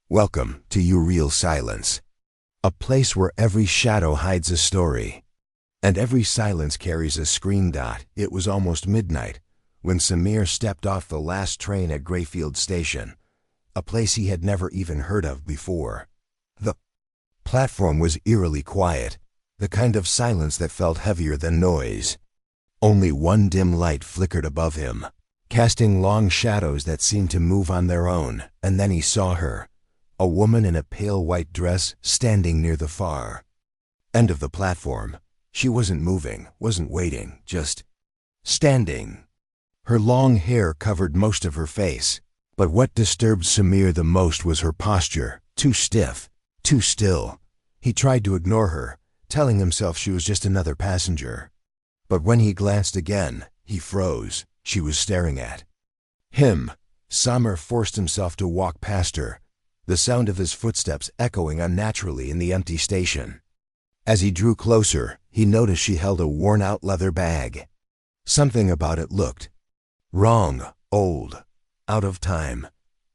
Welcome to Your Real Silence, a place where every shadow hides a story, and every silence carries a screen dot. It was almost midnight when Samir stepped off the last train at Greyfield Station, a place he had never even heard of before. The platform was eerily quiet, the kind of silence that felt heavier than noise. Only one dim light flickered above him, casting long shadows that seemed to move on their own, and then he saw her. A woman in a pale white dress standing near the far end of the platform. She wasn't moving, wasn't waiting, just standing. Her long hair covered most of her face, but what disturbed Samir the most was her posture, too stiff, too still. He tried to ignore her, telling himself she was just another passenger. But when he glanced again, he froze. She was staring at him. Samir forced himself to walk past her, the sound of his footsteps echoing unnaturally in the empty station. As he drew closer, he noticed she held a worn-out leather bag. Something about it looked wrong, old, out of time.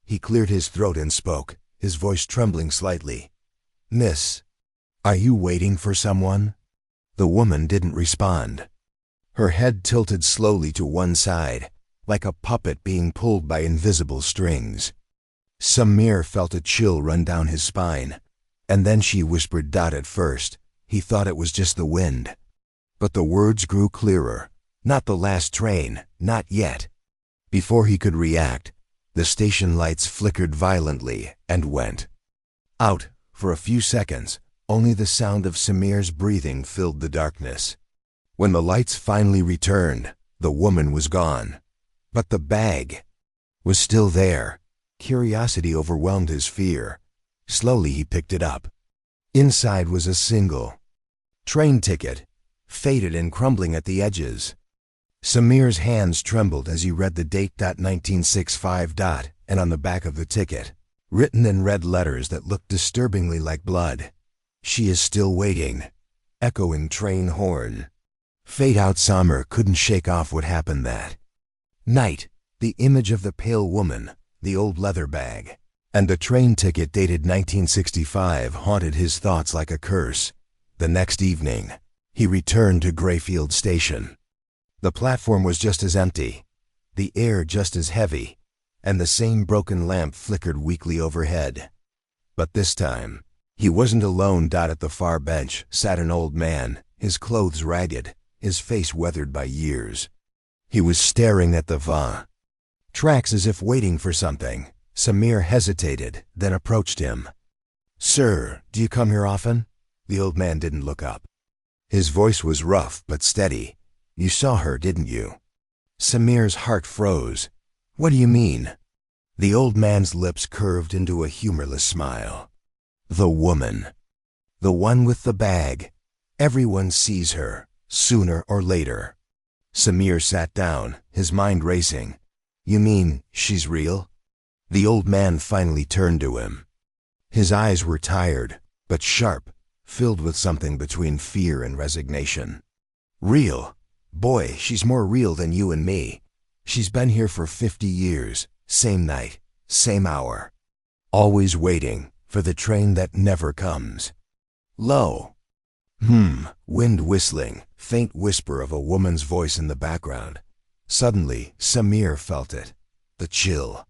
He cleared his throat and spoke, his voice trembling slightly. "Miss, are you waiting for someone?" The woman didn't respond. Her head tilted slowly to one side, like a puppet being pulled by invisible strings. Samir felt a chill run down his spine, and then she whispered, At first, he thought it was just the wind. But the words grew clearer. Not the last train, not yet. Before he could react, the station lights flickered violently and went out. For a few seconds, only the sound of Samir's breathing filled the darkness. When the lights finally returned, the woman was gone. But the bag was still there. Curiosity overwhelmed his fear. Slowly he picked it up. Inside was a single train ticket, faded and crumbling at the edges. Samir's hands trembled as he read the date 1965. And on the back of the ticket, written in red letters that looked disturbingly like blood, "She is still waiting." Echoing train horn. Fade out. Samir couldn't shake off what happened that night. The image of the pale woman, the old leather bag, and the train ticket dated 1965 haunted his thoughts like a curse. The next evening, he returned to Greyfield Station. The platform was just as empty, the air just as heavy, and the same broken lamp flickered weakly overhead. But this time, he wasn't alone. At the far bench sat an old man, his clothes ragged, his face weathered by years. He was staring at the tracks as if waiting for something. Samir hesitated, then approached him. "Sir, do you come here often?" The old man didn't look up. His voice was rough but steady. "You saw her, didn't you?" Samir's heart froze. "What do you mean?" The old man's lips curved into a humorless smile. "The woman. The one with the bag. Everyone sees her, sooner or later." Samir sat down, his mind racing. "You mean she's real?" The old man finally turned to him. His eyes were tired, but sharp, filled with something between fear and resignation. "Real? Boy, she's more real than you and me. She's been here for 50 years, same night, same hour. Always waiting for the train that never comes." Low. Wind whistling, faint whisper of a woman's voice in the background. Suddenly, Samir felt it. The chill.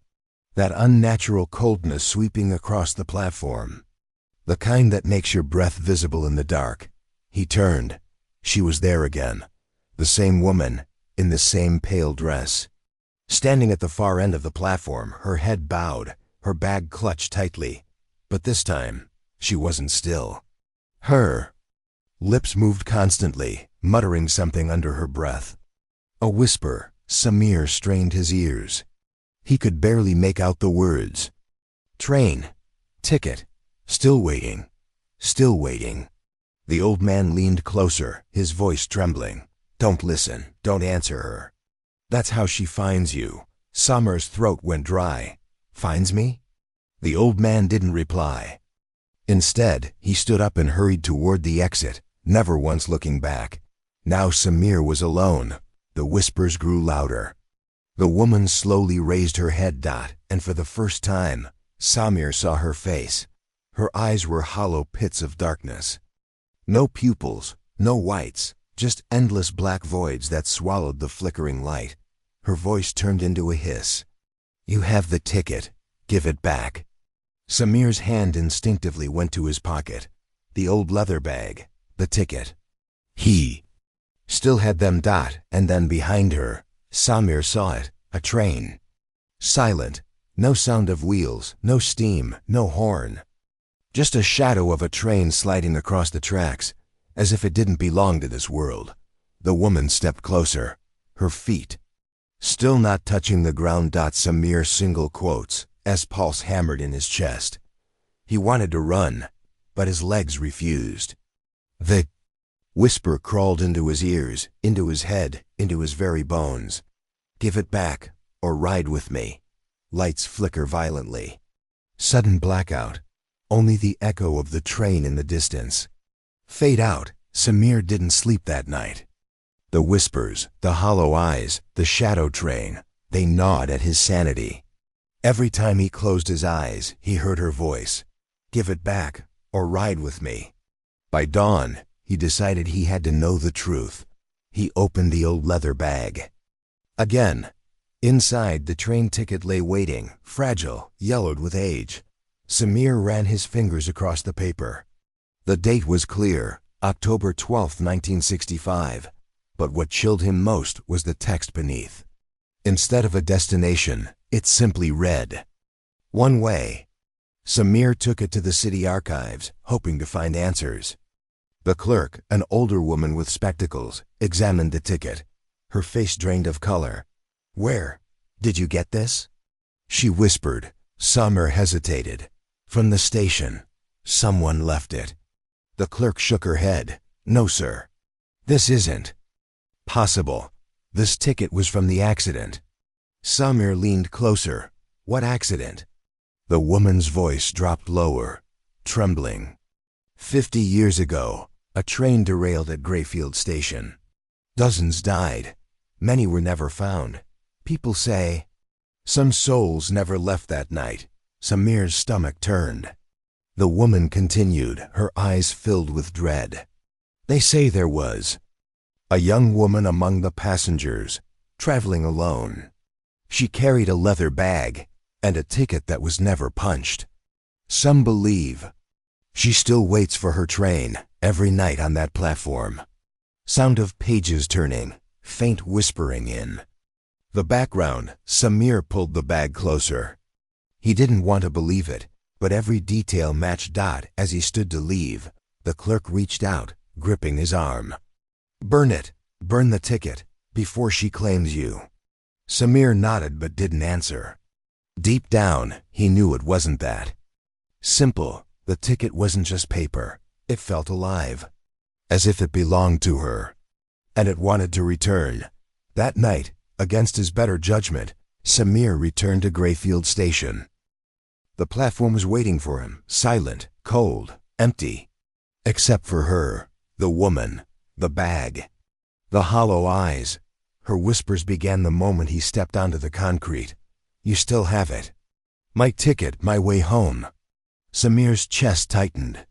That unnatural coldness sweeping across the platform. The kind that makes your breath visible in the dark. He turned. She was there again. The same woman, in the same pale dress. Standing at the far end of the platform, her head bowed, her bag clutched tightly. But this time, she wasn't still. Her lips moved constantly, muttering something under her breath. A whisper. Samir strained his ears. He could barely make out the words. Train. Ticket. Still waiting. Still waiting. The old man leaned closer, his voice trembling. "Don't listen. Don't answer her. That's how she finds you." Samir's throat went dry. "Finds me?" The old man didn't reply. Instead, he stood up and hurried toward the exit, never once looking back. Now Samir was alone. The whispers grew louder. The woman slowly raised her head. And for the first time, Samir saw her face. Her eyes were hollow pits of darkness. No pupils, no whites, just endless black voids that swallowed the flickering light. Her voice turned into a hiss. "You have the ticket. Give it back." Samir's hand instinctively went to his pocket. The old leather bag, the ticket. He still had them. And then behind her, Samir saw it, a train. Silent, no sound of wheels, no steam, no horn. Just a shadow of a train sliding across the tracks, as if it didn't belong to this world. The woman stepped closer, her feet still not touching the ground. Samir single quotes, as pulse hammered in his chest. He wanted to run, but his legs refused. The whisper crawled into his ears, into his head, into his very bones. "Give it back, or ride with me." Lights flicker violently. Sudden blackout. Only the echo of the train in the distance. Fade out. Samir didn't sleep that night. The whispers, the hollow eyes, the shadow train, they gnawed at his sanity. Every time he closed his eyes, he heard her voice. "Give it back, or ride with me." By dawn, he decided he had to know the truth. He opened the old leather bag. Again, inside, the train ticket lay waiting, fragile, yellowed with age. Samir ran his fingers across the paper. The date was clear, October 12, 1965. But what chilled him most was the text beneath. Instead of a destination, it simply read, "One way." Samir took it to the city archives, hoping to find answers. The clerk, an older woman with spectacles, examined the ticket. Her face drained of color. "Where did you get this?" she whispered. Samir hesitated. "From the station. Someone left it." The clerk shook her head. "No, sir. This isn't possible. This ticket was from the accident." Samir leaned closer. "What accident?" The woman's voice dropped lower, trembling. 50 years ago, a train derailed at Greyfield Station. Dozens died. Many were never found. People say some souls never left that night. Samir's stomach turned. The woman continued, her eyes filled with dread. "They say there was a young woman among the passengers, traveling alone. She carried a leather bag and a ticket that was never punched. Some believe she still waits for her train every night on that platform." Sound of pages turning, faint whispering in the background. Samir pulled the bag closer. He didn't want to believe it, but every detail matched. As he stood to leave, the clerk reached out, gripping his arm. "Burn it. Burn the ticket, before she claims you." Samir nodded but didn't answer. Deep down, he knew it wasn't that simple. The ticket wasn't just paper. It felt alive, as if it belonged to her, and it wanted to return. That night, against his better judgment, Samir returned to Greyfield Station. The platform was waiting for him, silent, cold, empty. Except for her, the woman, the bag, the hollow eyes. Her whispers began the moment he stepped onto the concrete. "You still have it." "My ticket, my way home." Samir's chest tightened.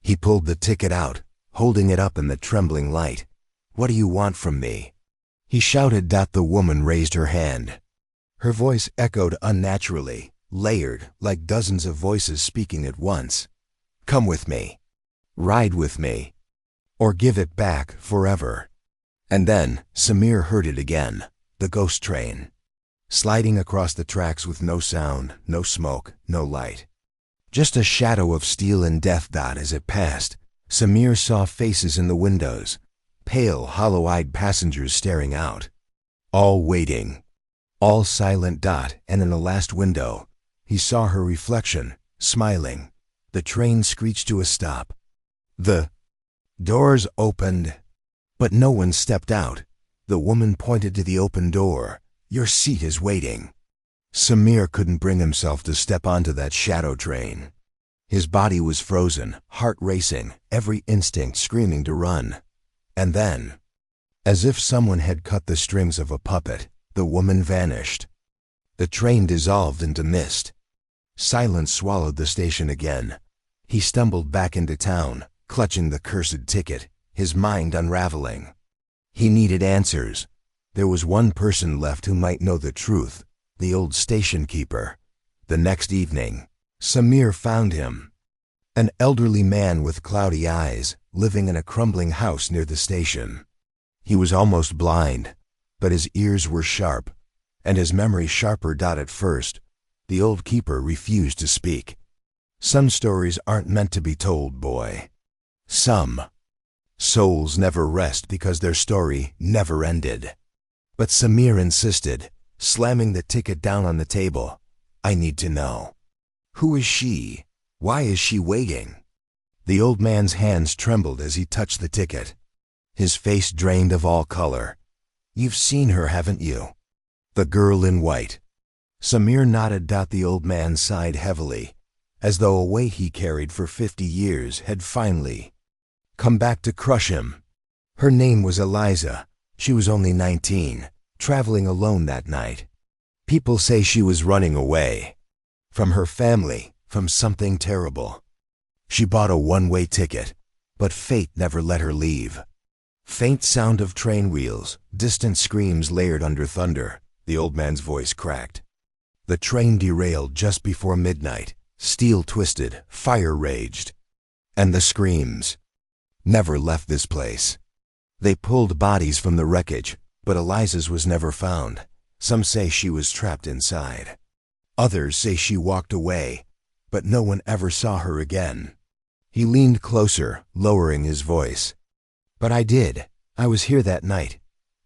He pulled the ticket out, holding it up in the trembling light. "What do you want from me?" he shouted. The woman raised her hand. Her voice echoed unnaturally, layered, like dozens of voices speaking at once. "Come with me. Ride with me. Or give it back forever." And then Samir heard it again, the ghost train, sliding across the tracks with no sound, no smoke, no light. Just a shadow of steel and death. As it passed, Samir saw faces in the windows, pale, hollow-eyed passengers staring out. All waiting. All silent. And in the last window, he saw her reflection, smiling. The train screeched to a stop. The doors opened, but no one stepped out. The woman pointed to the open door. "Your seat is waiting." Samir couldn't bring himself to step onto that shadow train. His body was frozen, heart racing, every instinct screaming to run. And then, as if someone had cut the strings of a puppet, the woman vanished. The train dissolved into mist. Silence swallowed the station again. He stumbled back into town, clutching the cursed ticket, his mind unraveling. He needed answers. There was one person left who might know the truth, the old station keeper. The next evening, Samir found him. An elderly man with cloudy eyes, living in a crumbling house near the station. He was almost blind, but his ears were sharp, and his memory sharper. At first, the old keeper refused to speak. Some stories aren't meant to be told, boy. Some souls never rest because their story never ended. But Samir insisted, slamming the ticket down on the table. I need to know. Who is she? Why is she waiting? The old man's hands trembled as he touched the ticket. His face drained of all color. You've seen her, haven't you? The girl in white. Samir nodded. The old man sighed heavily, as though a weight he carried for 50 years had finally come back to crush him. Her name was Eliza. She was only 19, traveling alone that night. People say she was running away. From her family, from something terrible. She bought a one-way ticket, but fate never let her leave. Faint sound of train wheels, distant screams layered under thunder. The old man's voice cracked. The train derailed just before midnight. Steel twisted, fire raged. And the screams never left this place. They pulled bodies from the wreckage, but Eliza's was never found. Some say she was trapped inside. Others say she walked away, but no one ever saw her again. He leaned closer, lowering his voice. But I did. I was here that night.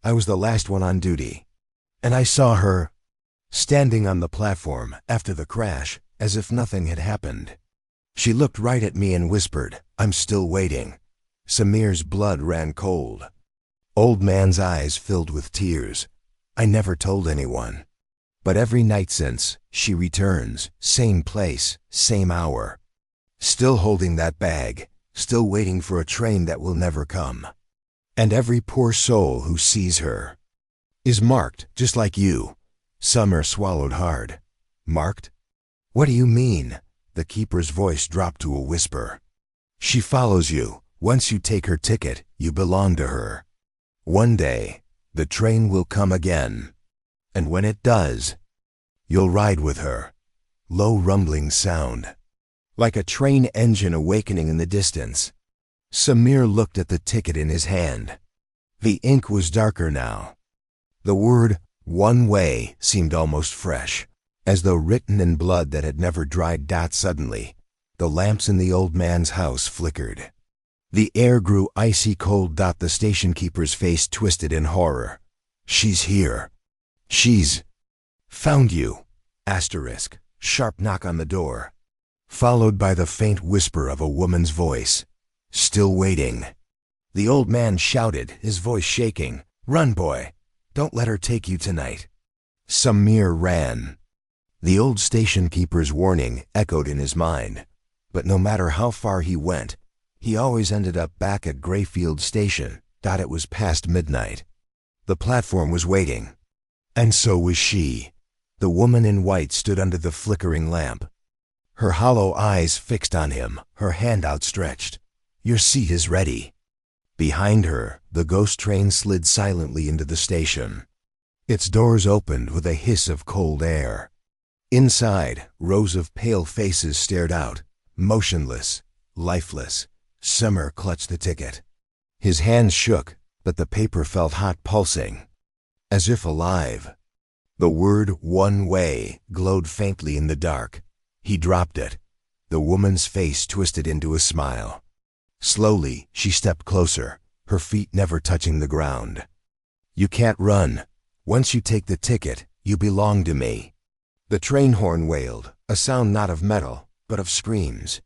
I was the last one on duty. And I saw her standing on the platform after the crash, as if nothing had happened. She looked right at me and whispered, I'm still waiting. Samir's blood ran cold. Old man's eyes filled with tears. I never told anyone. But every night since, she returns, same place, same hour. Still holding that bag, still waiting for a train that will never come. And every poor soul who sees her is marked, just like you. Summer swallowed hard. Marked? What do you mean? The keeper's voice dropped to a whisper. She follows you. Once you take her ticket, you belong to her. One day, the train will come again. And when it does, you'll ride with her. Low rumbling sound, like a train engine awakening in the distance. Samir looked at the ticket in his hand. The ink was darker now. The word, one way, seemed almost fresh, as though written in blood that had never dried. Suddenly, the lamps in the old man's house flickered. The air grew icy cold. The station keeper's face twisted in horror. She's here. She's found you. Asterisk. Sharp knock on the door, followed by the faint whisper of a woman's voice. Still waiting. The old man shouted, his voice shaking. Run, boy. Don't let her take you tonight. Samir ran. The old station keeper's warning echoed in his mind. But no matter how far he went, he always ended up back at Greyfield Station. It was past midnight. The platform was waiting. And so was she. The woman in white stood under the flickering lamp, her hollow eyes fixed on him, her hand outstretched. Your seat is ready. Behind her, the ghost train slid silently into the station. Its doors opened with a hiss of cold air. Inside, rows of pale faces stared out, motionless, lifeless. Summer clutched the ticket. His hands shook, but the paper felt hot, pulsing, as if alive. The word one way glowed faintly in the dark. He dropped it. The woman's face twisted into a smile. Slowly, she stepped closer, her feet never touching the ground. You can't run. Once you take the ticket, you belong to me. The train horn wailed, a sound not of metal, but of screams.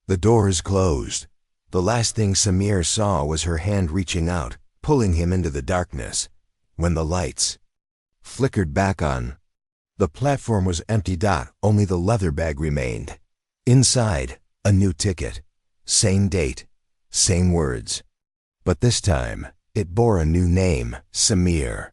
The doors closed. The last thing Samir saw was her hand reaching out, pulling him into the darkness. When the lights flickered back on, the platform was empty. Only the leather bag remained. Inside, a new ticket. Same date, same words. But this time, it bore a new name, Samir.